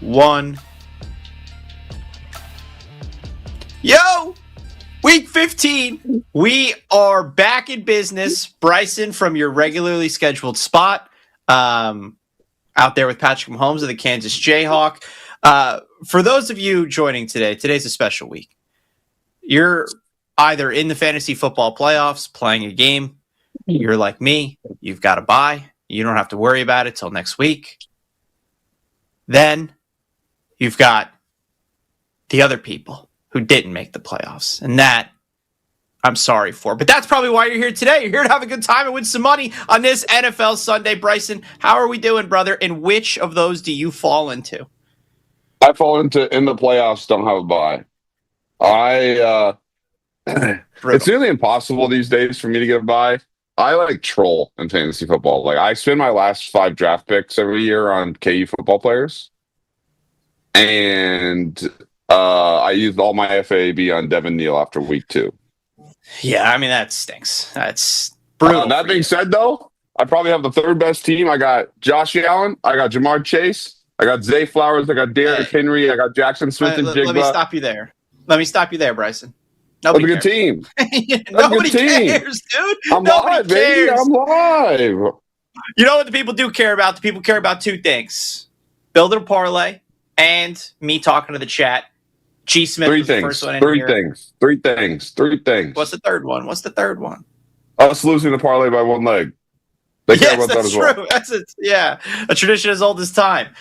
1. Yo! Week 15. We are back in business. Bryson from your regularly scheduled spot. Out there with Patrick Mahomes of the Kansas Jayhawk. For those of you joining today, today's a special week. You're either in the fantasy football playoffs playing a game. You're like me. You've got to bye. You don't have to worry about it till next week. Then you've got the other people who didn't make the playoffs. And that I'm sorry for. But that's probably why you're here today. You're here to have a good time and win some money on this NFL Sunday. Bryson, how are we doing, brother? And which of those do you fall into? I fall into in the playoffs, don't have a bye. It's nearly impossible these days for me to get a bye. I like troll in fantasy football. Like I spend my last 5 draft picks every year on KU football players. And I used all my FAB on Devin Neal after week 2. Yeah, I mean, that stinks. That's brutal. That being said, though, I probably have the third best team. I got Josh Allen. I got Jamar Chase. I got Zay Flowers. I got Derrick Henry. I got Jackson Smith and Jigba. Let me stop you there, Bryson. That's a good team. Nobody cares, dude. Nobody cares. Baby. I'm live. You know what the people do care about? The people care about 2 things. Building a parlay and me talking to the chat. G. Smith was the first one in here. Three things. What's the third one? Us losing the parlay by 1 leg. They care about that as well. True. That's it. Yeah, a tradition as old as time.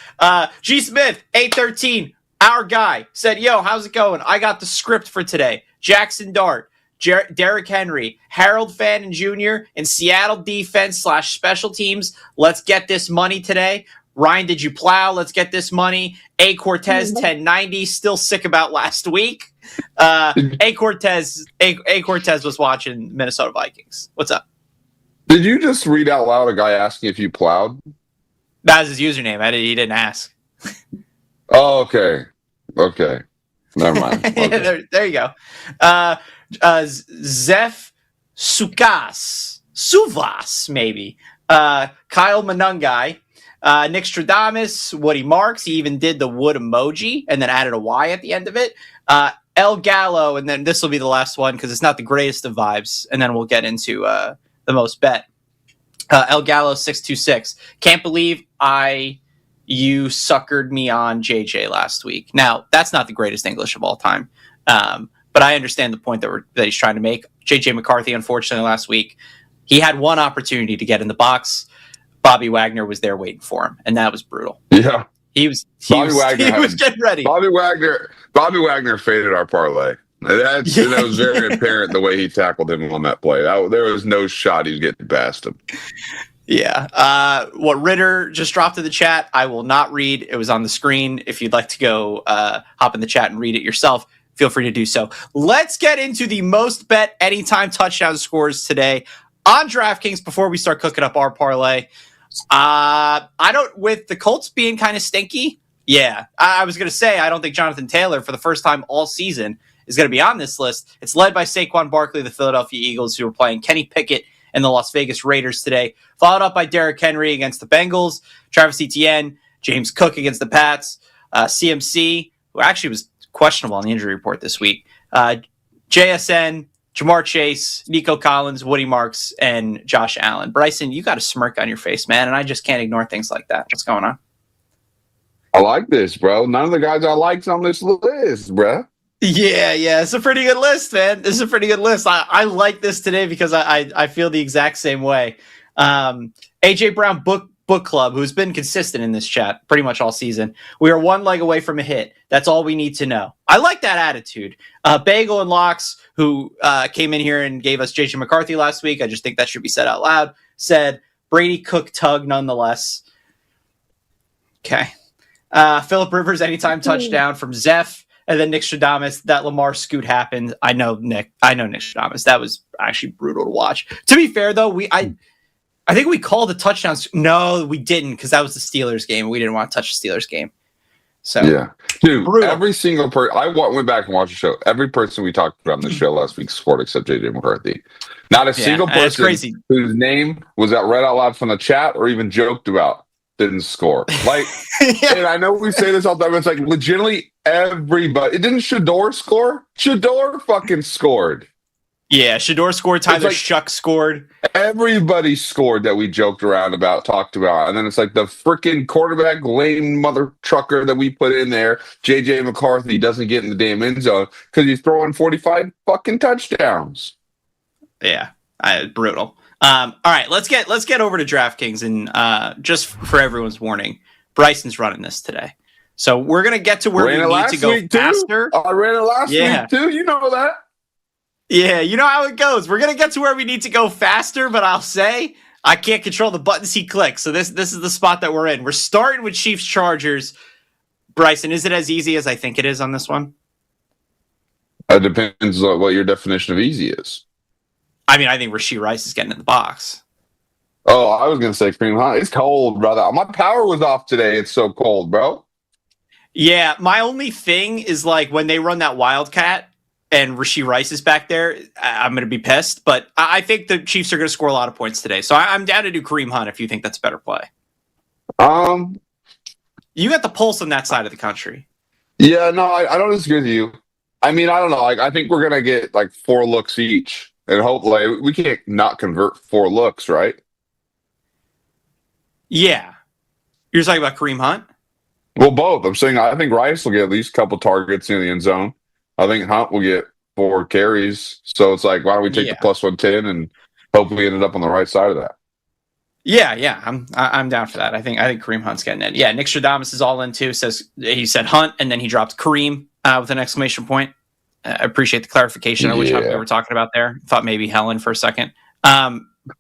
G. Smith, 813, our guy, said, yo, how's it going? I got the script for today. Jackson Dart, Derrick Henry, Harold Fannin Jr., and Seattle defense / special teams. Let's get this money today. Ryan, did you plow? Let's get this money. A. Cortez, 1090. Still sick about last week. A. Cortez was watching Minnesota Vikings. What's up? Did you just read out loud a guy asking if you plowed? That was his username. He didn't ask. Oh, okay. Never mind. Okay. there you go. Zeph Suvas, maybe. Kyle Manungai. Nick Stradamus, Woody Marks. He even did the wood emoji and then added a Y at the end of it. El Gallo, and then this will be the last one because it's not the greatest of vibes. And then we'll get into the most bet. El Gallo 626. Can't believe you suckered me on JJ last week. Now, that's not the greatest English of all time. But I understand the point that he's trying to make. JJ McCarthy, unfortunately, last week, he had one opportunity to get in the box. Bobby Wagner was there waiting for him, and that was brutal. Yeah. He was getting ready. Bobby Wagner faded our parlay. That was very apparent the way he tackled him on that play. There was no shot he was getting past him. Yeah. What Ritter just dropped in the chat, I will not read. It was on the screen. If you'd like to go hop in the chat and read it yourself, feel free to do so. Let's get into the most bet anytime touchdown scores today on DraftKings before we start cooking up our parlay. With the Colts being kind of stinky. Yeah. I was going to say, I don't think Jonathan Taylor for the first time all season is going to be on this list. It's led by Saquon Barkley, the Philadelphia Eagles, who are playing Kenny Pickett and the Las Vegas Raiders today, followed up by Derrick Henry against the Bengals, Travis Etienne, James Cook against the Pats, CMC, who actually was questionable on the injury report this week, JSN, Jamar Chase, Nico Collins, Woody Marks, and Josh Allen. Bryson, you got a smirk on your face, man, and I just can't ignore things like that. What's going on? I like this, bro. None of the guys I liked on this list, bro. Yeah, it's a pretty good list, man. This is a pretty good list. I like this today because I feel the exact same way. AJ Brown Book Club, who's been consistent in this chat pretty much all season. We are 1 leg away from a hit. That's all we need to know. I like that attitude. Bagel and Locks, who came in here and gave us JJ McCarthy last week, I just think that should be said out loud, said Brady Cook Tug nonetheless. Okay. Phillip Rivers anytime touchdown from Zeph. And then Nick Stradamus, that Lamar scoot happened. I know Nick Stradamus. That was actually brutal to watch. To be fair, though, I think we called the touchdowns. No, we didn't, because that was the Steelers game. We didn't want to touch the Steelers game. So yeah, dude. Brutal. Every single person. I went back and watched the show. Every person we talked about on the show last week scored except JJ McCarthy. Not a single person whose name was read out loud from the chat or even joked about didn't score. Like, Yeah. and I know we say this all the time, but it's like legitimately everybody. It didn't Shador score? Shador fucking scored. Yeah, Shador scored. Tyler Shuck scored. Everybody scored that we joked around about, talked about. And then it's like the freaking quarterback lame mother trucker that we put in there, J.J. McCarthy, doesn't get in the damn end zone because he's throwing 45 fucking touchdowns. Yeah, brutal. All right, let's get over to DraftKings, and just for everyone's warning, Bryson's running this today. So we're going to get to where we need to go faster. I ran it last week too. You know that. Yeah, you know how it goes. We're going to get to where we need to go faster, but I'll say I can't control the buttons he clicks. So this is the spot that we're in. We're starting with Chiefs-Chargers. Bryson, is it as easy as I think it is on this one? It depends on what your definition of easy is. I mean, I think Rashee Rice is getting in the box. Oh, I was going to say Kareem Hunt. It's cold, brother. My power was off today. It's so cold, bro. Yeah, my only thing is like when they run that Wildcat and Rashee Rice is back there, I'm going to be pissed. But I think the Chiefs are going to score a lot of points today. So I'm down to do Kareem Hunt if you think that's a better play. You got the pulse on that side of the country. Yeah, no, I don't disagree with you. I mean, I don't know. Like, I think we're going to get like 4 looks each. And hopefully we can't not convert 4 looks, right? Yeah. You're talking about Kareem Hunt? Well, both. I'm saying I think Rice will get at least a couple targets in the end zone. I think Hunt will get 4 carries. So it's like, why don't we take the plus 110 and hopefully ended up on the right side of that? Yeah. I'm down for that. I think Kareem Hunt's getting in. Yeah, Nick Stradamus is all in too. He said Hunt, and then he dropped Kareem with an exclamation point. I appreciate the clarification, which we were talking about there. Thought maybe Helen for a second.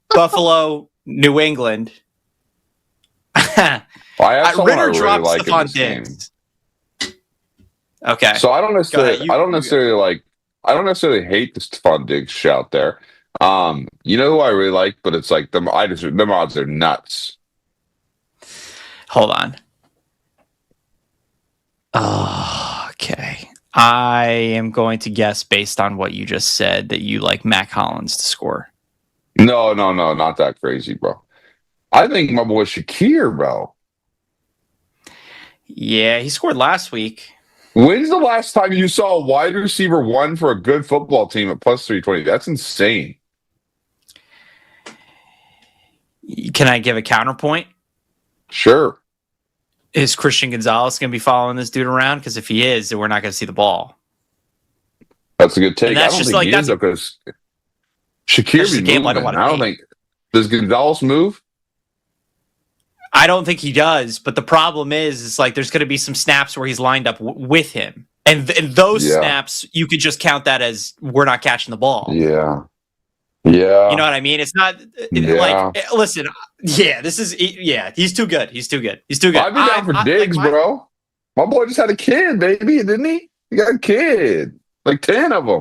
Buffalo, New England. Ritter dropped Stephon Diggs. Okay. So I don't necessarily hate the Stephon Diggs shout there. You know who I really like, but it's like them odds are nuts. Hold on. Oh, okay. I am going to guess based on what you just said that you like Mac Hollins to score. No, not that crazy, bro. I think my boy Shakir, bro. Yeah, he scored last week. When's the last time you saw a wide receiver 1 for a good football team at plus 320? That's insane. Can I give a counterpoint? Sure. Is Christian Gonzalez going to be following this dude around? Because if he is, then we're not going to see the ball. That's a good take. And that's just like that's because Shakir be moving. I don't think. Does Gonzalez move? I don't think he does. But the problem is, it's like there's going to be some snaps where he's lined up with him, and those snaps you could just count that as we're not catching the ball. Yeah. Yeah. You know what I mean? It's not like, listen, he's too good. He's too good. I'd be down for Diggs, bro. My boy just had a kid, baby, didn't he? He got a kid. Like 10 of them.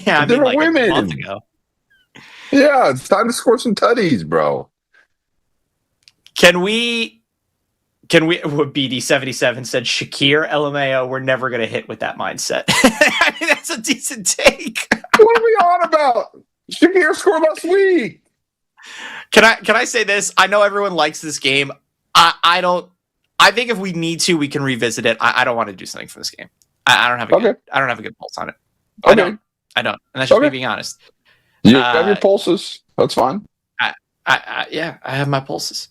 Yeah, I mean, like women. A month ago. Yeah, it's time to score some tutties, bro. Can we, what BD77 said, Shakir, LMAO, we're never going to hit with that mindset. I mean, that's a decent take. What are we on about? Shakir scored last week. Can I say this? I know everyone likes this game. I don't. I think if we need to, we can revisit it. I don't want to do something for this game. I don't have a good pulse on it. I don't. And that's just me being honest. You have your pulses. That's fine. I have my pulses.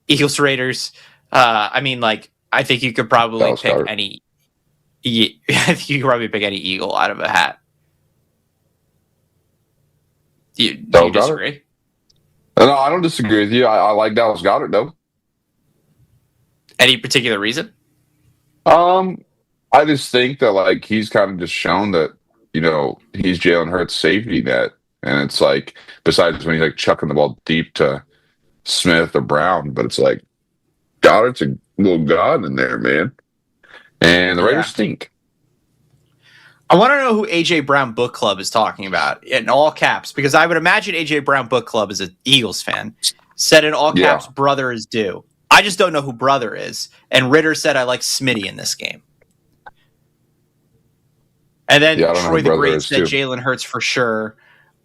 Eagles Raiders. I mean, like, I think you could probably pick any. I think you could probably pick any Eagle out of a hat. Do you disagree? No, I don't disagree with you. I like Dallas Goedert, though. Any particular reason? I just think that, like, he's kind of just shown that, you know, he's Jalen Hurts' safety net. And it's like, besides when he's, like, chucking the ball deep to Smith or Brown, but it's like, Goddard's a little god in there, man. And the Raiders stink. I want to know who AJ Brown Book Club is talking about in all caps, because I would imagine AJ Brown Book Club is an Eagles fan. Said in all caps, brother is due. I just don't know who brother is. And Ritter said I like Smitty in this game. And then Troy the Great said Jalen Hurts for sure.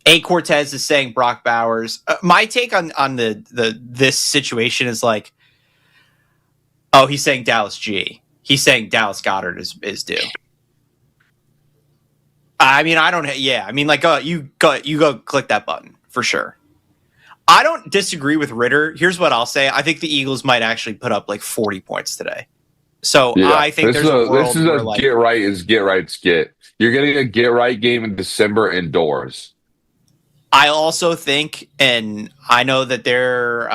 A. Cortez is saying Brock Bowers. My take on this situation is like, Oh, he's saying Dallas G. He's saying Dallas Goedert is due. I mean, I don't. Yeah, I mean, like, you go click that button for sure. I don't disagree with Ritter. Here's what I'll say: I think the Eagles might actually put up like 40 points today. So I think there's a world where like get right is get right skit. You're getting a get right game in December indoors. I also think, and I know that their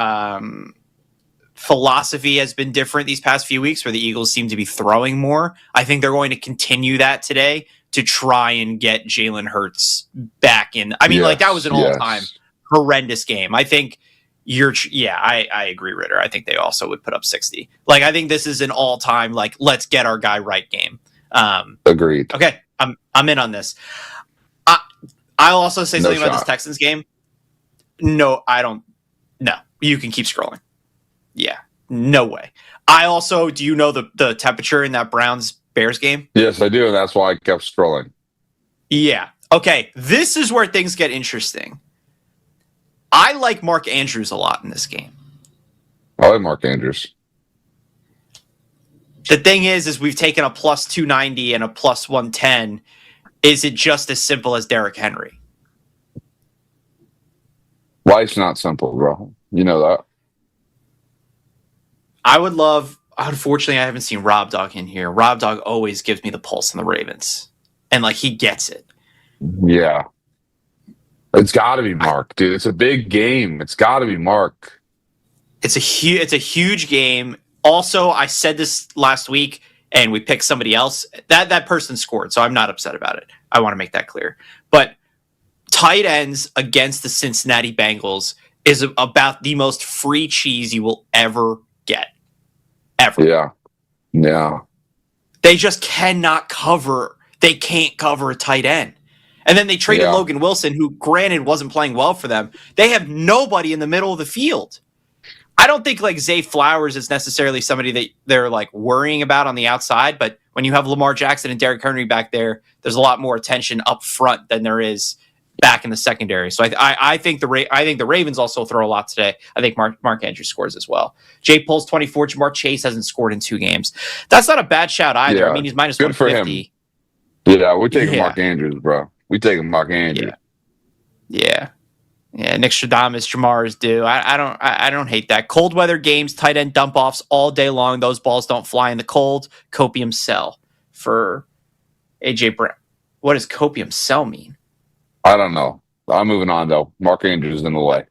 philosophy has been different these past few weeks, where the Eagles seem to be throwing more. I think they're going to continue that today to try and get Jalen Hurts back in. I mean, like that was an all-time horrendous game. I think I agree, Ritter. I think they also would put up 60. Like, I think this is an all-time, like, let's get our guy right game. Agreed. Okay, I'm in on this. I'll also say something about this Texans game. No, I don't. No, you can keep scrolling. Yeah, no way. Do you know the temperature in that Browns-Bears game? Yes, I do, and that's why I kept scrolling. Yeah. Okay, this is where things get interesting. I like Mark Andrews a lot in this game. I like Mark Andrews. The thing is we've taken a plus 290 and a plus 110. Is it just as simple as Derrick Henry? Life's not simple, bro. You know that. Unfortunately, I haven't seen Rob Dog in here. Rob Dog always gives me the pulse on the Ravens. And, like, he gets it. Yeah. It's got to be Mark, dude. It's a big game. It's got to be Mark. It's a huge game. Also, I said this last week, and we picked somebody else. That person scored, so I'm not upset about it. I want to make that clear. But tight ends against the Cincinnati Bengals is about the most free cheese you will ever get. Ever. Yeah. Yeah. They just cannot cover. They can't cover a tight end. And then they traded Logan Wilson, who, granted, wasn't playing well for them. They have nobody in the middle of the field. I don't think like Zay Flowers is necessarily somebody that they're like worrying about on the outside, but when you have Lamar Jackson and Derrick Henry back there, there's a lot more attention up front than there is back in the secondary. So I think the Ravens also throw a lot today. I think Mark Andrews scores as well. Jay Poll's 24. Jamar Chase hasn't scored in 2 games. That's not a bad shout either. Yeah. I mean, he's minus good 150. For him. Yeah, we're taking Mark Andrews, bro. We taking Mark Andrews. Yeah. Nick Stradamus, Jamar is due. I don't hate that. Cold weather games, tight end dump offs all day long. Those balls don't fly in the cold. Copium sell for AJ Brown. What does copium sell mean? I don't know. I'm moving on though. Mark Andrews is in the way.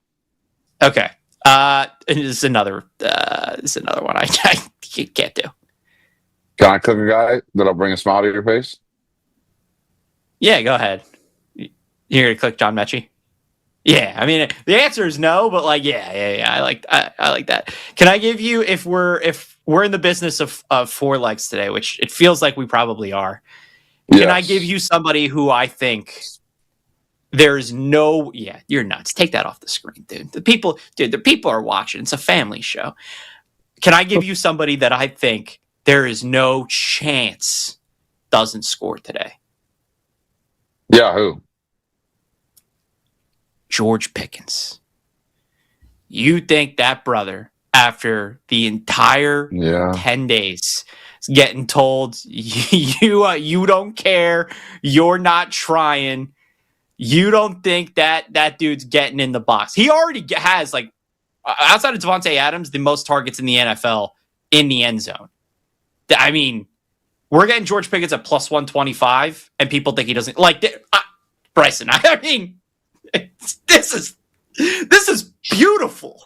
Okay. This is another one I can't do. Can I click a guy that'll bring a smile to your face? Yeah, go ahead. You're gonna click John Mechie? Yeah, I mean the answer is no, but like yeah. I like that. Can I give you if we're in the business of 4 legs today, which it feels like we probably are? Can I give you somebody who I think there's no? Yeah, you're nuts. Take that off the screen, dude. The people are watching. It's a family show. Can I give you somebody that I think there is no chance doesn't score today? Yeah, who? George Pickens. You think that brother, after the entire 10 days, is getting told you don't care, you're not trying, you don't think that dude's getting in the box? He already has, like, outside of Devontae Adams, the most targets in the NFL in the end zone. I mean, we're getting George Pickens at plus 125, and people think he doesn't like Bryson. I mean, this is beautiful.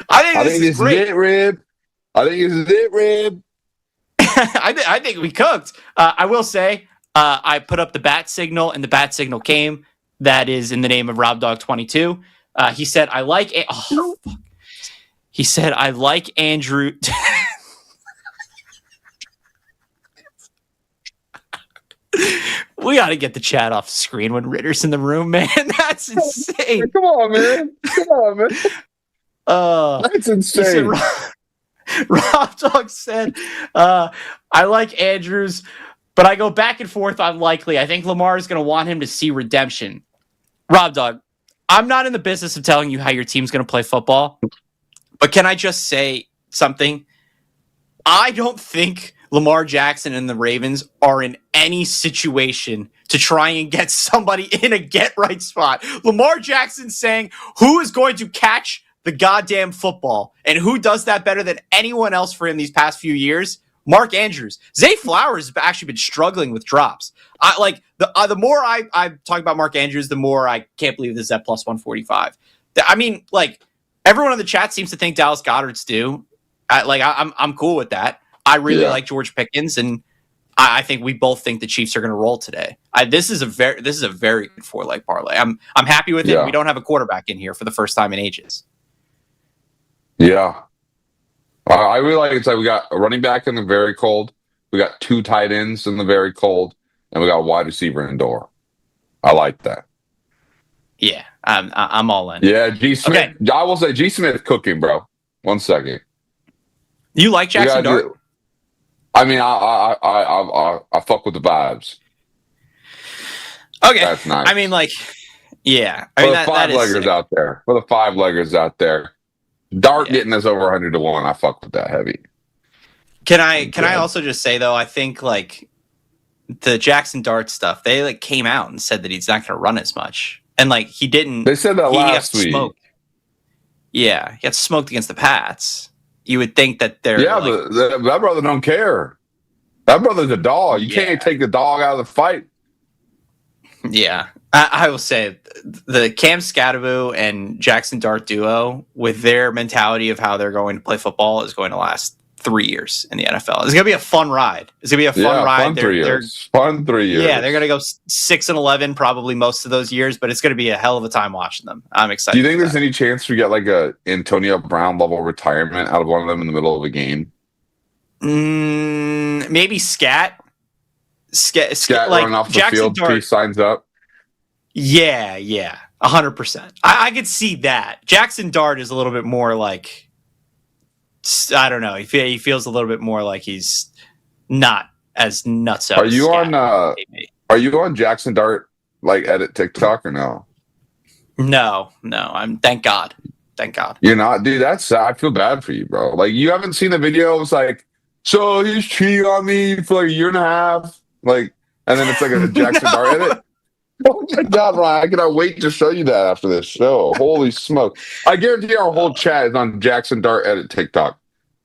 I think this is great. I think it's it, Rib. I think we cooked. I will say, I put up the bat signal, and the bat signal came. That is in the name of Rob Dog 22. He said, "I like." He said, "I like Andrew." We got to get the chat off the screen when Ritter's in the room, man. That's insane. Come on, man. That's insane. Rob Dog said, I like Andrews, but I go back and forth on likely. I think Lamar is going to want him to see redemption. Rob Dog, I'm not in the business of telling you how your team's going to play football, But can I just say something? I don't think Lamar Jackson and the Ravens are in any situation to try and get somebody in a get-right spot. Lamar Jackson saying who is going to catch the goddamn football and who does that better than anyone else for him these past few years? Mark Andrews. Zay Flowers has actually been struggling with drops. The more I talk about Mark Andrews, the more I can't believe this is at plus 145. I mean, everyone in the chat seems to think Dallas Goedert's due. I'm cool with that. I really like George Pickens, and I think we both think the Chiefs are going to roll today. This is a very good 4-leg parlay. I'm happy with it. We don't have a quarterback in here for the first time in ages. Yeah. I really like it's like we got a running back in the very cold, we got 2 tight ends in the very cold, and we got a wide receiver indoor. I like that. Yeah, I'm all in. Yeah, G. Smith. Okay. I will say G. Smith cooking, bro. 1 second. You like Jackson Dart? I mean, I fuck with the vibes. Okay, that's nice. I mean, yeah. For the 5-leggers out there, Dart getting us over 100 to 1. I fuck with that heavy. Can I also just say though? I think the Jackson Dart stuff. They came out and said that he's not going to run as much, and he didn't. They said that last week. Smoked. Yeah, he got smoked against the Pats. You would think that they're but that brother don't care. That brother's a dog. You can't take the dog out of the fight. Yeah, I will say the Cam Scatteroo and Jackson Dart duo, with their mentality of how they're going to play football, is going to last 3 years in the NFL. It's going to be a fun ride. It's going to be a fun ride. Fun 3 years. Fun 3 years. Yeah, they're going to go 6-11 probably most of those years, but it's going to be a hell of a time watching them. I'm excited. Do you think there's any chance we get a Antonio Brown level retirement out of one of them in the middle of a game? Maybe Scat running off the Jackson field. Dart. He signs up. Yeah, 100%. I could see that. Jackson Dart is a little bit more I don't know. He feels a little bit more like he's not as nuts out. Are you on Jackson Dart edit TikTok or no? No. I'm thank God. You're not, dude. I feel bad for you, bro. You haven't seen the video. It's so he's cheating on me for a year and a half. And then it's a Jackson Dart edit. Oh my God, Ryan! I cannot wait to show you that after this show. Holy smoke! I guarantee our whole chat is on Jackson Dart edit TikTok.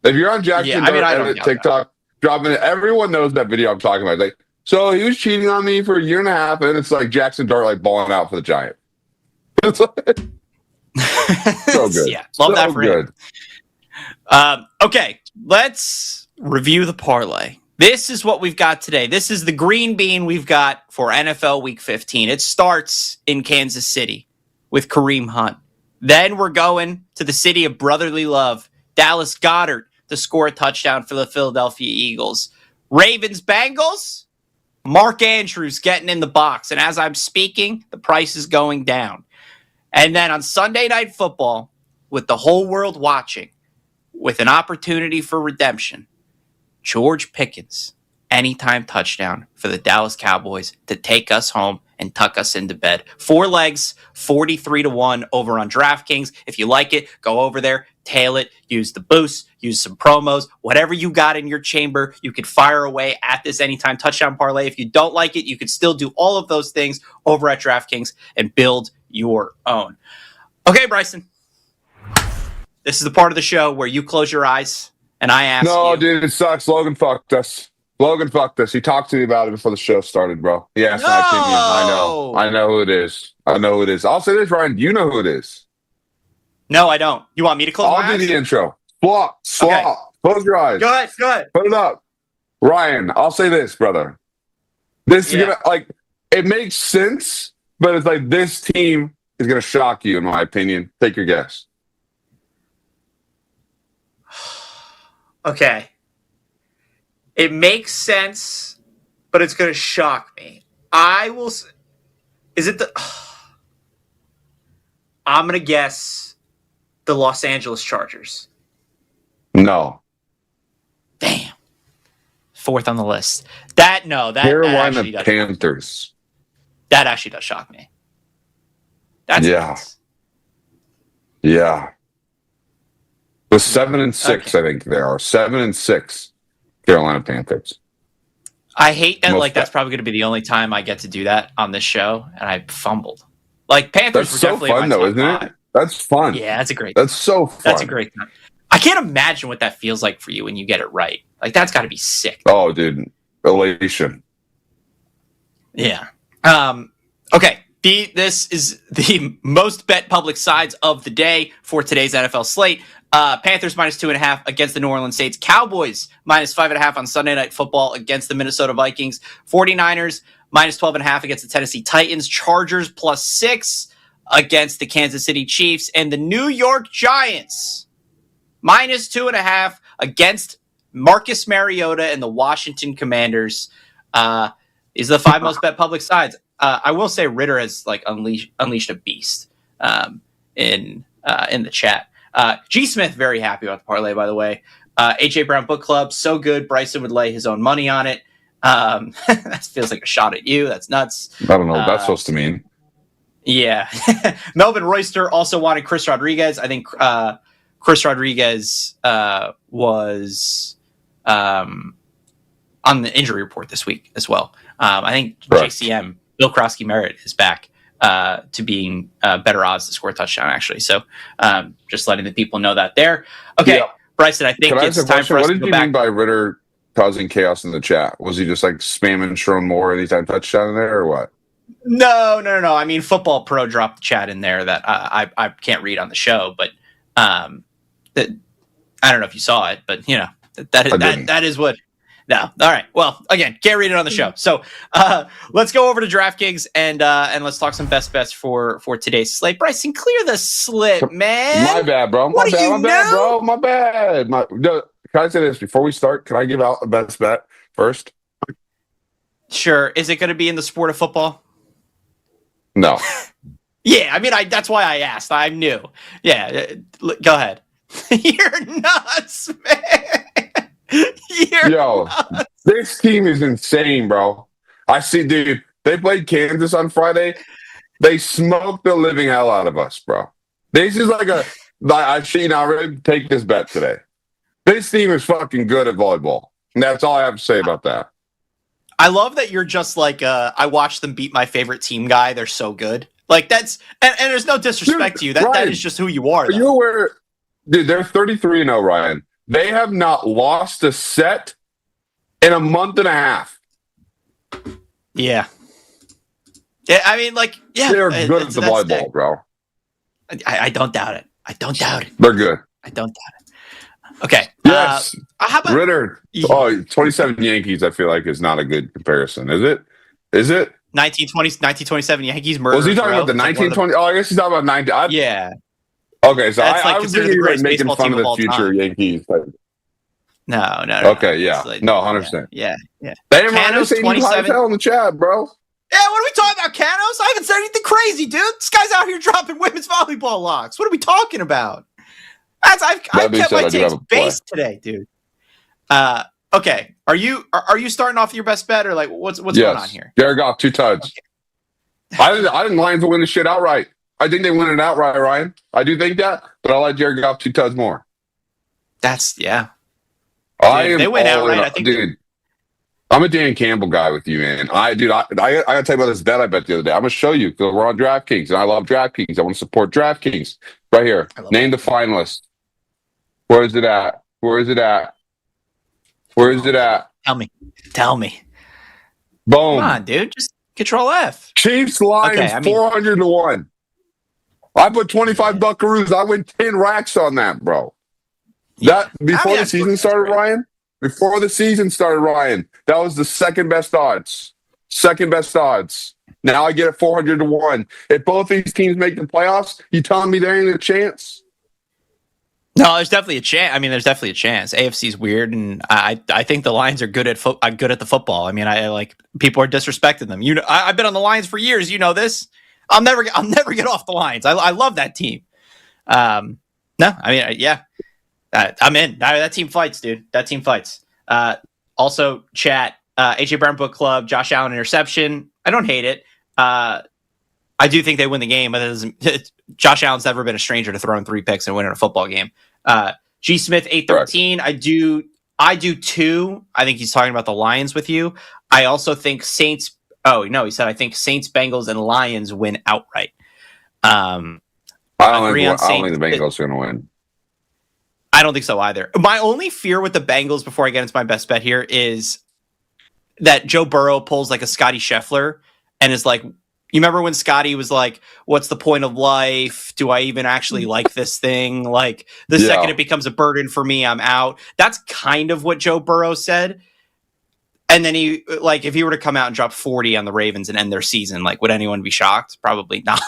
If you're on Jackson Dart edit TikTok, dropping it. Everyone knows that video I'm talking about. So he was cheating on me for a year and a half, and it's Jackson Dart balling out for the Giant. It's so good. Yeah, love that for him. Okay, let's review the parlay. This is what we've got today. This is the green bean we've got for NFL Week 15. It starts in Kansas City with Kareem Hunt. Then we're going to the city of brotherly love, Dallas Goedert, to score a touchdown for the Philadelphia Eagles. Ravens Bengals, Mark Andrews getting in the box. And as I'm speaking, the price is going down. And then on Sunday Night Football, with the whole world watching, with an opportunity for redemption, George Pickens, anytime touchdown for the Dallas Cowboys to take us home and tuck us into bed. 4 legs, 43 to 1 over on DraftKings. If you like it, go over there, tail it, use the boost, use some promos, whatever you got in your chamber, you could fire away at this anytime touchdown parlay. If you don't like it, you could still do all of those things over at DraftKings and build your own. Okay, Bryson. This is the part of the show where you close your eyes and I ask No, you. dude, it sucks. Logan fucked us. He talked to me about it before the show started, bro. He asked my opinion. I know who it is. I'll say this, Ryan. Do you know who it is? No, I don't. You want me to close my eyes? I'll do the intro. Swap. Okay. Close your eyes. Go ahead. Put it up. Ryan, I'll say this, brother. This is gonna it makes sense, but it's this team is gonna shock you, in my opinion. Take your guess. Okay. It makes sense, but it's going to shock me. Is it the... I'm going to guess the Los Angeles Chargers. No. Damn. 4th on the list. Carolina Panthers. That actually does shock me. That's nuts. Yeah. The 7-6, I think they are 7-6. Carolina Panthers. I hate that. That's probably going to be the only time I get to do that on this show, and I fumbled. Panthers were definitely fun, though, isn't it? That's fun. Yeah, that's a great. That's so fun. That's a great time. I can't imagine what that feels like for you when you get it right. That's got to be sick. Oh, dude, elation. Yeah. Okay. This is the most bet public sides of the day for today's NFL slate. Panthers -2.5 against the New Orleans Saints. Cowboys -5.5 on Sunday Night Football against the Minnesota Vikings. 49ers -12.5 against the Tennessee Titans. Chargers +6 against the Kansas City Chiefs. And the New York Giants -2.5 against Marcus Mariota and the Washington Commanders. These are the 5 most bet public sides. I will say Ritter has unleashed a beast in the chat. G Smith very happy about the parlay, by the way. AJ Brown Book Club, so good. Bryson would lay his own money on it. That feels like a shot at you. That's nuts. I don't know what that's supposed to mean. Yeah. Melvin Royster also wanted Chris Rodriguez. I think Chris Rodriguez was on the injury report this week as well. I think JCM, Bill Krosky Merritt, is back to being better odds to score a touchdown, actually. So just letting the people know that there. Okay, yeah. Bryson, I think it's time for us to go back. What did you mean by Ritter causing chaos in the chat? Was he just spamming Sharon Moore anytime touchdown in there or what? No. I mean, Football Pro dropped the chat in there that I can't read on the show, but I don't know if you saw it, but that is what. No. All right. Well, again, can't read it on the show. So let's go over to DraftKings and let's talk some best bets for today's slate. Bryson, clear the slip, man. My bad, bro. My bad. Can I say this before we start? Can I give out a best bet first? Sure. Is it going to be in the sport of football? No. Yeah. I mean, that's why I asked. I knew. Yeah. Go ahead. You're nuts, man. This team is insane, bro. I see, dude. They played Kansas on Friday. They smoked the living hell out of us, bro. This is I already take this bet today. This team is fucking good at volleyball. And that's all I have to say about that. I love that you're just I watched them beat my favorite team guy. They're so good. That's and there's no disrespect to you. That is just who you are. Are you aware? Dude, they're 33-0, Ryan. They have not lost a set in a month and a half. Yeah. Yeah, I mean, they're good at the volleyball, bro. I don't doubt it. They're good. I don't doubt it. Okay. Yes. How about Ritter? 27 Yankees, I feel like, is not a good comparison. Is it? 1927 Yankees murder. Was he talking about the 1920? I guess he's talking about 90. Yeah. Okay, so I was thinking you were making fun of the future Yankees. No. Okay, yeah. 100%. Yeah. Damn, Ryan, saying you high hell in the chat, bro. Yeah, what are we talking about, Canos? I haven't said anything crazy, dude. This guy's out here dropping women's volleyball locks. What are we talking about? I've kept my takes based today, dude. Okay. Are you starting off your best bet or what's going on here? Jared Goff, 2 tuds. Okay. I didn't Lions will win the shit outright. I think they win it outright, Ryan. I do think that, but I like Jared Goff 2 tuds more. Yeah. They win outright. I think, dude. I'm a Dan Campbell guy with you, man. I gotta tell you about this bet I bet the other day. I'm gonna show you because we're on DraftKings and I love DraftKings. I want to support DraftKings right here. Name the finalists. Where is it at? Tell me. Boom. Come on, dude. Just Control F. Chiefs Lions 400-1. I put 25 buckaroos. I win 10 racks on that, bro. That before the season started, Ryan. Before the season started, Ryan, that was the second best odds. Now I get it 400-1. If both these teams make the playoffs, you telling me there ain't a chance? No, there's definitely a chance. I mean, there's definitely a chance. AFC's weird, and I think the Lions are good at the football. I mean, I people are disrespecting them. I've been on the Lions for years. You know this. I'll never get off the Lions. I love that team. No, I mean, yeah. I'm in. That team fights, dude. That team fights. Also, chat, AJ Brown Book Club, Josh Allen interception. I don't hate it. I do think they win the game, but Josh Allen's never been a stranger to throwing 3 picks and winning a football game. G Smith 813. I do 2. I think he's talking about the Lions with you. I also think Saints. Oh no, he said I think Saints, Bengals, and Lions win outright. I don't think the Bengals are going to win. I don't think so either. My only fear with the Bengals before I get into my best bet here is that Joe Burrow pulls like a Scotty Scheffler and is like, you remember when Scotty was like, what's the point of life? Do I even actually like this thing? Like the second it becomes a burden for me, I'm out. That's kind of what Joe Burrow said. And then he, like, if he were to come out and drop 40 on the Ravens and end their season, like, would anyone be shocked? Probably not.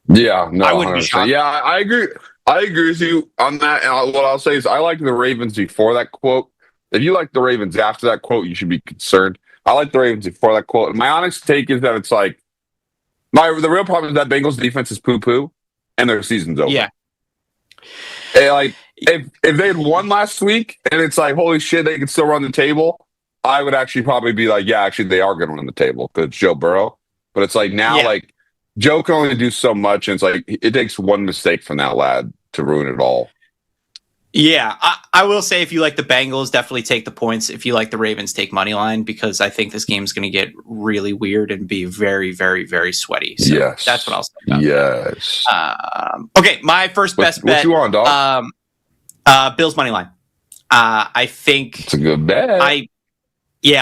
Yeah, no, I wouldn't be shocked. Yeah, I agree. I agree with you on that. And what I'll say is I like the Ravens before that quote. If you like the Ravens after that quote, you should be concerned. I like the Ravens before that quote. And my honest take is that it's like, the real problem is that Bengals defense is poo-poo and their season's over. Yeah. And like, if they had won last week and it's like, holy shit, they can still run the table, I would actually probably be like, yeah, actually, they are going to run the table because it's Joe Burrow. But it's like now, like, Joe can only do so much, and it's like it takes one mistake from that lad to ruin it all. Yeah, I will say if you like the Bengals, definitely take the points. If you like the Ravens, take money line because I think this game is going to get really weird and be very, very, very sweaty. So yes, that's what I'll say about yes. Okay, my first best bet. What you on, dog? Bills money line. I think it's a good bet. I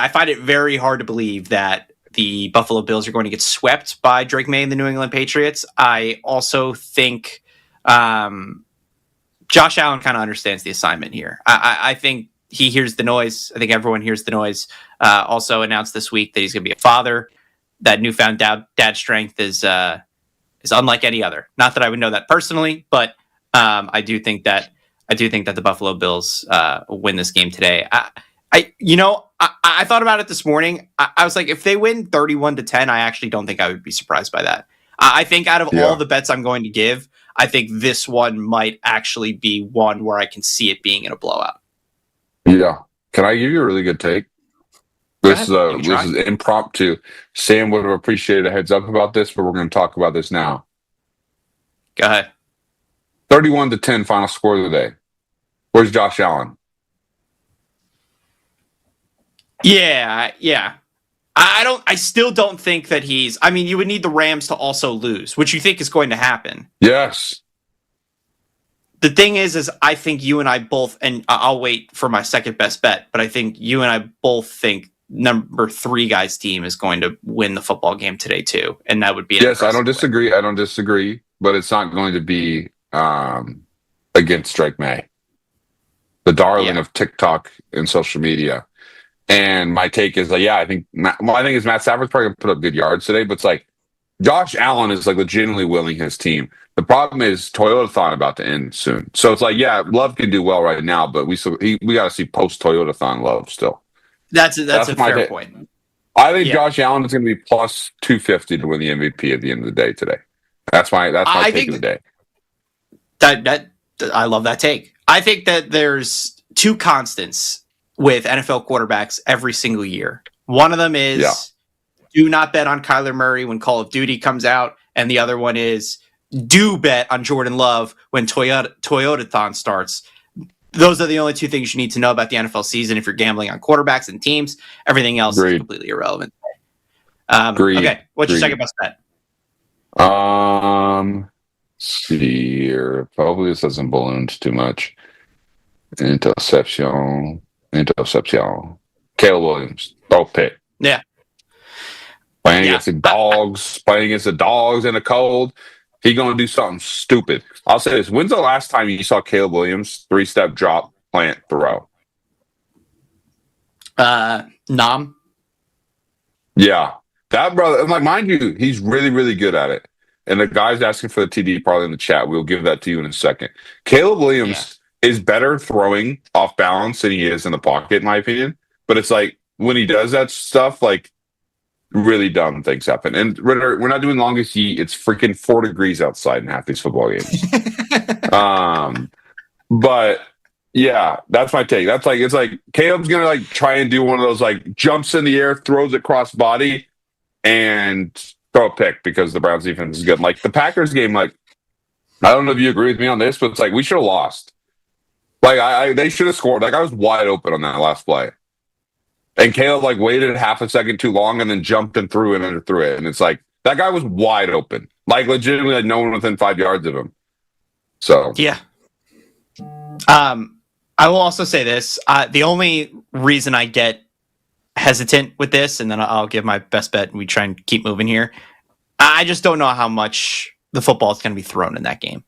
find it very hard to believe that the Buffalo Bills are going to get swept by Drake May and the New England Patriots. I also think Josh Allen kind of understands the assignment here. I think he hears the noise. I think everyone hears the noise. Also announced this week that he's going to be a father. That newfound dad strength is unlike any other. Not that I would know that personally, but I do think that the Buffalo Bills win this game today. I thought about it this morning. I was like, if they win 31-10, I actually don't think I would be surprised by that. I think out of all the bets I'm going to give, I think this one might actually be one where I can see it being in a blowout. Yeah. Can I give you a really good take? This is impromptu. Sam would have appreciated a heads up about this, but we're going to talk about this now. Go ahead. 31-10 final score of the day. Where's Josh Allen? Yeah. I still don't think that he's. I mean, you would need the Rams to also lose, which you think is going to happen. Yes. The thing is I think you and I both, and I'll wait for my second best bet, but I think you and I both think number 3 guy's team is going to win the football game today too, and that would be yes. I don't disagree. I don't disagree, but it's not going to be against Drake May, the darling of TikTok and social media. And my take is I think Matt Stafford's probably going to put up good yards today, but it's like Josh Allen is like legitimately willing his team. The problem is Toyotathon about to end soon. So it's like, yeah, Love can do well right now, but we got to see post Toyotathon Love still. That's a fair point. I think Josh Allen is going to be plus 250 to win the MVP at the end of the day today. That's my take of the day. That I love that take. I think that there's 2 constants with NFL quarterbacks every single year. One of them is do not bet on Kyler Murray when Call of Duty comes out, and the other one is do bet on Jordan Love when Toyotathon starts. Those are the only 2 things you need to know about the NFL season if you're gambling on quarterbacks and teams. Everything else is completely irrelevant. Okay, what's your second best bet? See here. Probably this doesn't balloon too much. Interception. Caleb Williams. Throw pick. Yeah. Playing against the dogs in the cold. He going to do something stupid. I'll say this. When's the last time you saw Caleb Williams 3-step drop, plant, throw? Nom. Yeah. That brother, like, mind you, he's really, really good at it. And the guy's asking for the TD probably in the chat. We'll give that to you in a second. Caleb Williams is better throwing off balance than he is in the pocket, in my opinion. But it's like when he does that stuff, like really dumb things happen. And we're not doing longest heat. It's freaking 4 degrees outside in half these football games. But yeah, that's my take. That's like, it's like Caleb's gonna like try and do one of those like jumps in the air, throws it cross body, and throw a pick because the Browns defense is good. Like the Packers game, like I don't know if you agree with me on this, but it's like we should have lost. Like they should have scored. Like I was wide open on that last play. And Caleb like waited half a second too long and then jumped and threw it and threw it. And it's like that guy was wide open. Like legitimately like no one within 5 yards of him. So yeah. I will also say this. The only reason I get hesitant with this, and then I'll give my best bet and we try and keep moving here. I just don't know how much the football is going to be thrown in that game.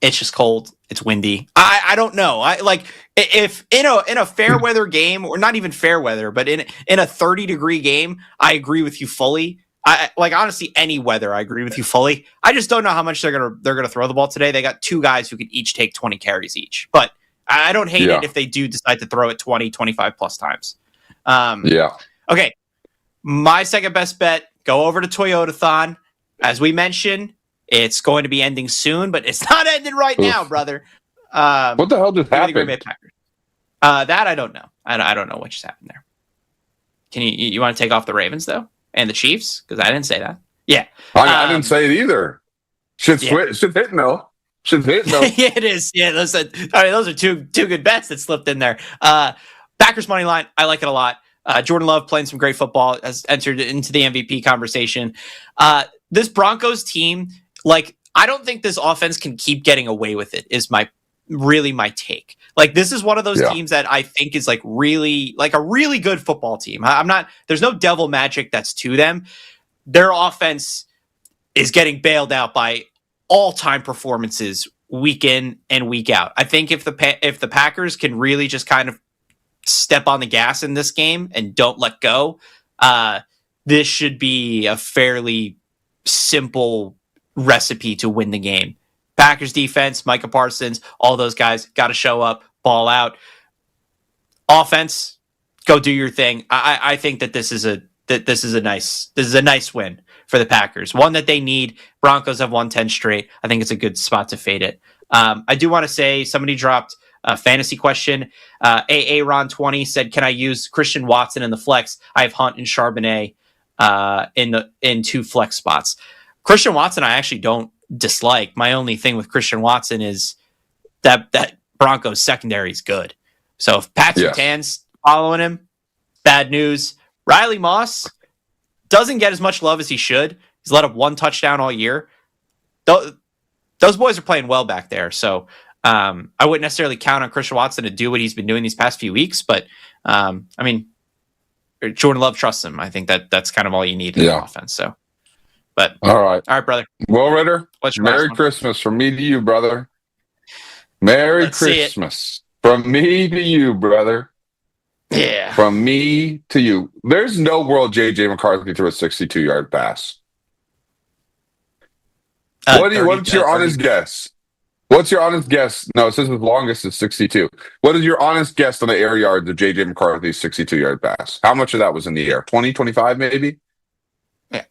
It's just cold. It's windy. I don't know. I like if in a fair weather game, or not even fair weather, but in a 30-degree game, I agree with you fully. I like honestly any weather, I agree with you fully. I just don't know how much they're gonna throw the ball today. They got two guys who can each take 20 carries each, but I don't hate it if they do decide to throw it 20, 25 plus times. Okay. My second best bet, go over to Toyotathon. As we mentioned, it's going to be ending soon, but it's not ending right now, brother. What the hell just happened? Green Bay Packers. That I don't know. I don't know what just happened there. Can you want to take off the Ravens though and the Chiefs? Because I didn't say that. Yeah, I didn't say it either. Shit's hitting though. Shit's hitting though. Yeah, it is. Yeah, those are two good bets that slipped in there. Packers money line, I like it a lot. Jordan Love playing some great football, has entered into the MVP conversation. This Broncos team, like, I don't think this offense can keep getting away with it, is my take. Like, this is one of those teams that I think is like a really good football team. There's no devil magic that's to them. Their offense is getting bailed out by all-time performances week in and week out. I think if the Packers can really just kind of step on the gas in this game and don't let go, this should be a fairly simple recipe to win the game. Packers defense, Micah Parsons, all those guys got to show up, ball out. Offense, go do your thing. I think that this is a nice win for the Packers. One that they need. Broncos have won 10 straight. I think it's a good spot to fade it. I do want to say somebody dropped a fantasy question. Ron20 said, "Can I use Christian Watson in the flex? I have Hunt and Charbonnet in two flex spots." Christian Watson, I actually don't dislike. My only thing with Christian Watson is that Broncos secondary is good. So if Pat Surtain's following him, bad news. Riley Moss doesn't get as much love as he should. He's let up one touchdown all year. Those boys are playing well back there. So I wouldn't necessarily count on Christian Watson to do what he's been doing these past few weeks. But, I mean, Jordan Love trusts him. I think that's kind of all you need in the offense. So, but all right, brother. Well, Ritter, what's your Merry Christmas from me to you, brother. Merry Christmas from me to you, brother. Yeah. From me to you. There's no world J.J. McCarthy threw a 62-yard pass. What's your honest guess? What's your honest guess? No, it says the longest is 62. What is your honest guess on the air yards of J.J. McCarthy's 62-yard pass? How much of that was in the air? 20, 25 maybe?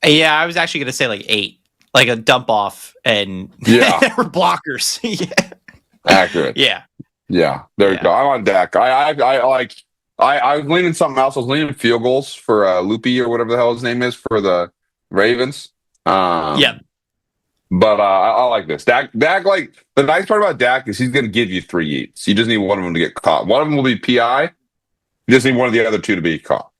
Yeah, I was actually going to say like 8. Like a dump off and there were blockers. Accurate. Yeah. There you go. I'm on Dak. I was leaning something else. I was leaning field goals for Loopy or whatever the hell his name is for the Ravens. But I like this. Dak, like, the nice part about Dak is he's going to give you 3 eats. You just need one of them to get caught. One of them will be PI. You just need one of the other 2 to be caught.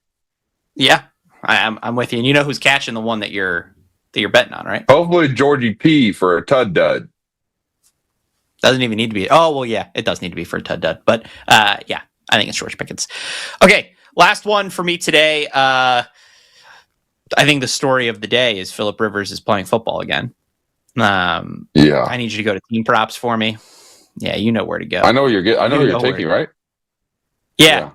Yeah, I'm with you. And you know who's catching the one that you're betting on, right? Hopefully Georgie P for a tud dud. Doesn't even need to be. Oh, well, yeah, it does need to be for a tud dud. But, yeah, I think it's George Pickens. Okay, last one for me today. I think the story of the day is Phillip Rivers is playing football again. I need you to go to team props for me. Yeah, you know where to go. I know you're taking, right? Yeah.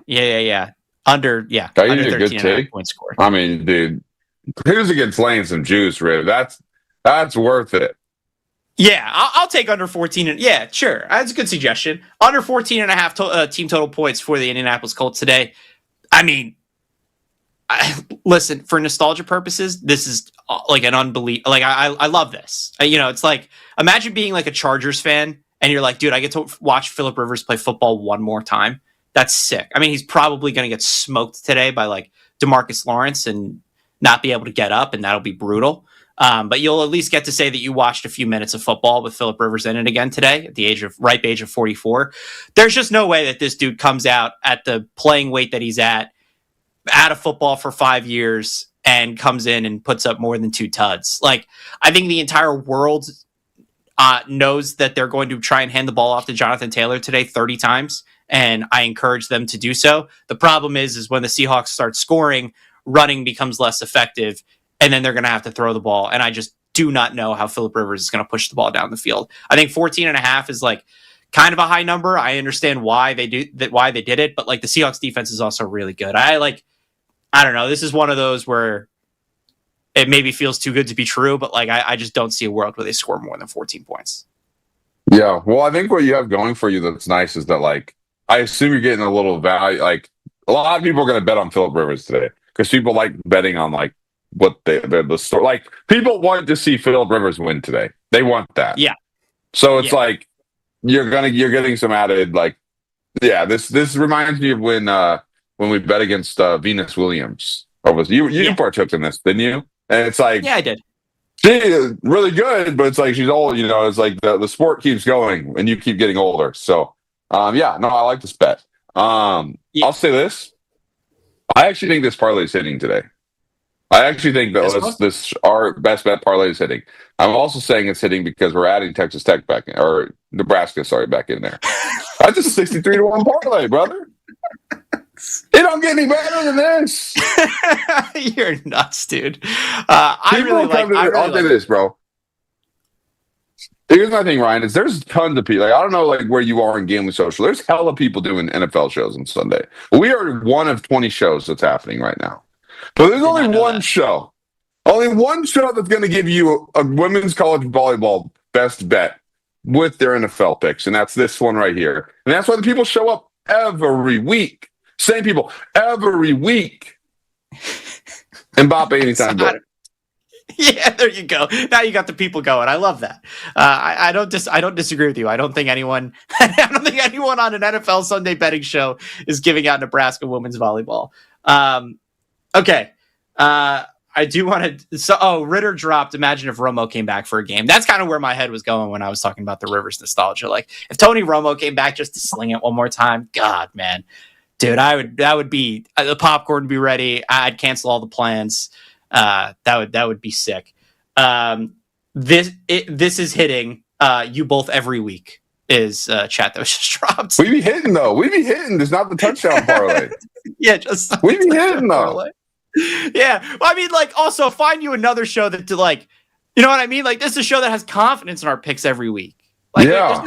Under a 13 good take. Points scored. I mean, dude, who's against laying some juice, Riv? That's worth it. Yeah, I'll take under 14. Yeah, sure. That's a good suggestion. Under 14 and a half team total points for the Indianapolis Colts today. I mean, listen, for nostalgia purposes, this is like an unbelievable. Like, I love this. It's like, imagine being like a Chargers fan and you're like, dude, I get to watch Phillip Rivers play football one more time. That's sick. I mean, he's probably going to get smoked today by like DeMarcus Lawrence and not be able to get up, and that'll be brutal. But you'll at least get to say that you watched a few minutes of football with Philip Rivers in it again today at the ripe age of 44. There's just no way that this dude comes out at the playing weight that he's at of football for 5 years and comes in and puts up more than 2 tuds. Like, I think the entire world knows that they're going to try and hand the ball off to Jonathan Taylor today 30 times, and I encourage them to do so. The problem is when the Seahawks start scoring, running becomes less effective, and then they're going to have to throw the ball. And I just do not know how Philip Rivers is going to push the ball down the field. I think 14.5 is like kind of a high number. I understand why they did it, but like the Seahawks defense is also really good. I don't know. This is one of those where it maybe feels too good to be true, but like I just don't see a world where they score more than 14 points. Yeah, well, I think what you have going for you that's nice is that, like, I assume you're getting a little value. Like, a lot of people are going to bet on Philip Rivers today because people like betting on like what the story. Like, people want to see Philip Rivers win today. They want that. Yeah. So it's like you're getting some added like, yeah. This reminds me of when we bet against Venus Williams. Or was you partook in this, didn't you? And it's like, yeah, I did. She is really good, but it's like she's old. You know, it's like the sport keeps going, and you keep getting older. So, I like this bet. I'll say this: I actually think this parlay is hitting today. I actually think that our best bet parlay is hitting. I'm also saying it's hitting because we're adding Texas Tech back in, or Nebraska, back in there. That's just a 63-1 parlay, brother. It don't get any better than this. You're nuts, dude. I'll say this, bro. Here's my thing, Ryan, is there's tons of people. Like, I don't know like where you are in Gambling Social. There's hella people doing NFL shows on Sunday. We are one of 20 shows that's happening right now. But there's only one show. Only one show that's going to give you a women's college volleyball best bet with their NFL picks, and that's this one right here. And that's why the people show up every week. Same people every week. Mbappe anytime goal. Yeah, there you go. Now you got the people going. I love that. I don't disagree with you. I don't think anyone on an NFL Sunday betting show is giving out Nebraska women's volleyball. Okay. I do want to. Ritter dropped. Imagine if Romo came back for a game. That's kind of where my head was going when I was talking about the Rivers nostalgia. Like if Tony Romo came back just to sling it one more time, God, man, dude, that would be the popcorn would be ready. I'd cancel all the plans. That would be sick. This is hitting you both every week. Is chat that was just dropped. We be hitting though. We be hitting. There's not the touchdown parlay. Yeah, just we be hitting though. Parlay. Yeah, well, I mean, like, also find you another show that, like, you know what I mean? Like, this is a show that has confidence in our picks every week. Like, there's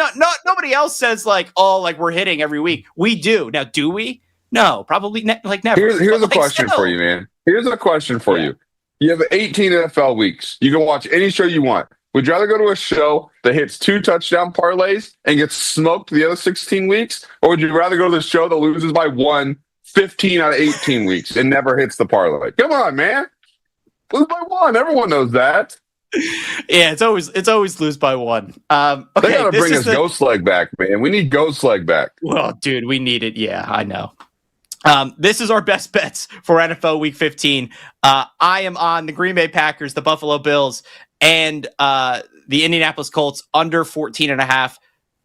nobody else says like, oh, like we're hitting every week. We do now. Do we? No, probably like never. Here's a question for you, man. Here's a question for you. You have 18 NFL weeks. You can watch any show you want. Would you rather go to a show that hits 2 touchdown parlays and gets smoked the other 16 weeks, or would you rather go to the show that loses by 15 out of 18 weeks and never hits the parlay? Come on, man. Lose by 1. Everyone knows that. Yeah, it's always lose by 1. Okay, they gotta bring us Ghost Leg back, man. We need Ghost Leg back. Well, dude, we need it. Yeah, I know. This is our best bets for NFL Week 15. I am on the Green Bay Packers, the Buffalo Bills, and the Indianapolis Colts under 14.5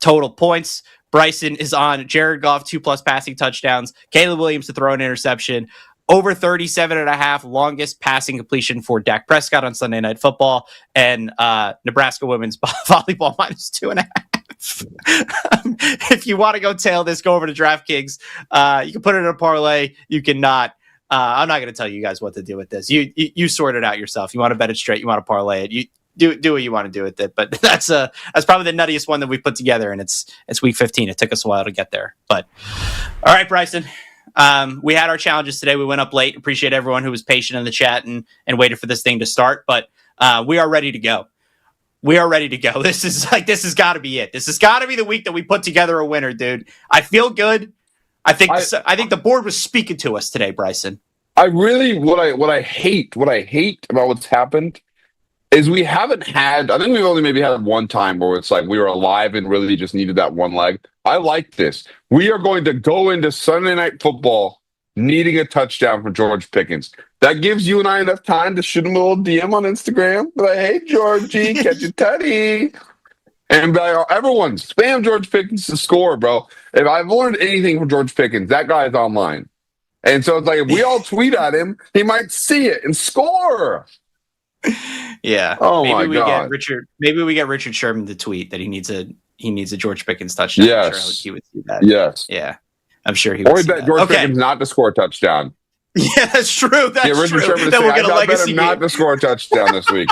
total points. Bryson is on Jared Goff, 2+ passing touchdowns. Caleb Williams to throw an interception. Over 37.5 longest passing completion for Dak Prescott on Sunday Night Football. And Nebraska women's volleyball -2.5. If you want to go tail this, go over to DraftKings. You can put it in a parlay. You cannot. I'm not going to tell you guys what to do with this. You sort it out yourself. You want to bet it straight. You want to parlay it. You do what you want to do with it. But that's probably the nuttiest one that we put together, and it's Week 15. It took us a while to get there. But all right, Bryson. We had our challenges today. We went up late. Appreciate everyone who was patient in the chat and waited for this thing to start. But we are ready to go. We are ready to go. This has got to be it. This has got to be the week that we put together a winner, dude. I feel good. I think the board was speaking to us today, Bryson. I really what I hate about what's happened is we haven't had. I think we've only maybe had one time where it's like we were alive and really just needed that one leg. I like this. We are going to go into Sunday Night Football needing a touchdown from George Pickens. That gives you and I enough time to shoot him a little DM on Instagram. Like, hey, Georgie, catch a tutty. And by everyone, spam George Pickens to score, bro. If I've learned anything from George Pickens, that guy's online. And so it's like, if we all tweet at him, he might see it and score. Yeah. Oh maybe my we God. Maybe we get Richard Sherman to tweet that he needs a George Pickens touchdown. Yes. I'm sure he would see that. Yes. Yeah. I'm sure he would. Or we see bet that. George Pickens not to score a touchdown. Yeah, that's true. That's Richard true. Sherman to Then say, we'll get a I bet legacy him not game. to score a touchdown this week.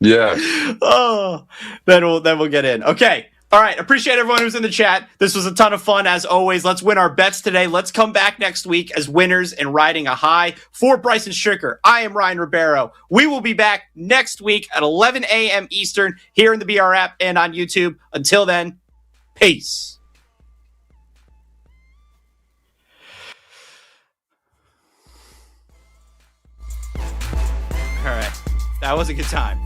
Yeah. Oh, then we'll get in. Okay. All right. Appreciate everyone who's in the chat. This was a ton of fun as always. Let's win our bets today. Let's come back next week as winners and riding a high. For Bryson Stricker, I am Ryan Ribeiro. We will be back next week at 11 a.m. Eastern here in the BR app and on YouTube. Until then, peace. All right. That was a good time.